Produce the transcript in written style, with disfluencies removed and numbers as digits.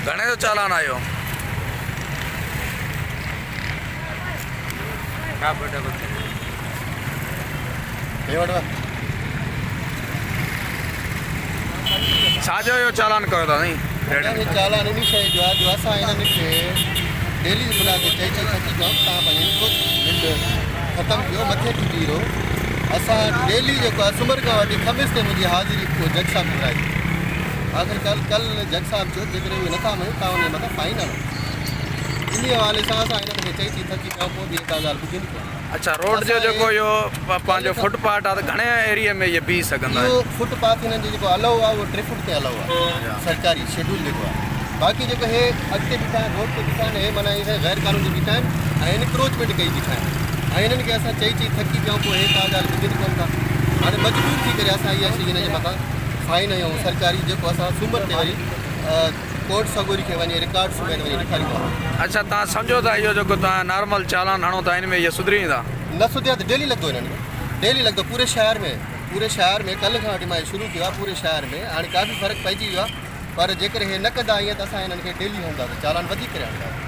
घणे जो चालान आयो? छाजो यो चालान कयो था नहीं? चालान इन शइ जो आहे जो असां इन्हनि खे डेली बुला के चई थकी जाओ तव्हां पंहिंजो निंड ख़तमु कयो मथे टुटी रहो। असां डेली जेको आहे सुमर खां वठी ख़मीस ते मुंहिंजी हाज़िरी जज साहब घुराई। आख़िर कल जज साहब चयो जेकर उहे नथा मञनि तव्हां उन मथां फाइन हणो। इन हवाले सां असां इन्हनि खे चई थकी पिया पोइ बि का ॻाल्हि ॿुधनि कोन। अच्छा, रोड जो जेको यो पंहिंजो फुटपाथ आहे त घणे एरिया में ये बीह सघंदा इहो फुटपाथ हिननि जो जेको अलाउ आहे उहो 3 फुट ते अलाउ आहे सरकारी शेड्यूल जेको आहे। बाक़ी जेको हे अॻिते बीठा आहिनि रोड ते बीठा आहिनि हे माना गैर कानूनी बीठा आहिनि ऐं इनक्रोचमेंट कई बीठा आहिनि ऐं हिननि खे असां चई थकी पियूं पोइ हे का ॻाल्हि ॿुधनि कोन था। हाणे मजबूर थी करे असां इहा शइ हिन जे मथां फाइन ऐं सरकारी जेको असां सूमर ते वरी कोर्ट सगोरी खे वञी रिकॉर्ड्स में वञी ॾेखारियूं था। अच्छा, तव्हां सम्झो था इहो जेको तव्हां नॉर्मल चालान हणो था इन में इहे सुधरी वेंदा? न सुधिया त डेली लॻंदो हिननि में, डेली लॻंदो पूरे शहर में कल्ह खां वठी मां शुरू कयो आहे पूरे शहर में। हाणे काफ़ी फ़र्क़ु पइजी वियो आहे पर जेकर हे न कंदा ईअं त असां हिननि खे डेली हणंदासीं, चालान वधीक करे हणंदासीं।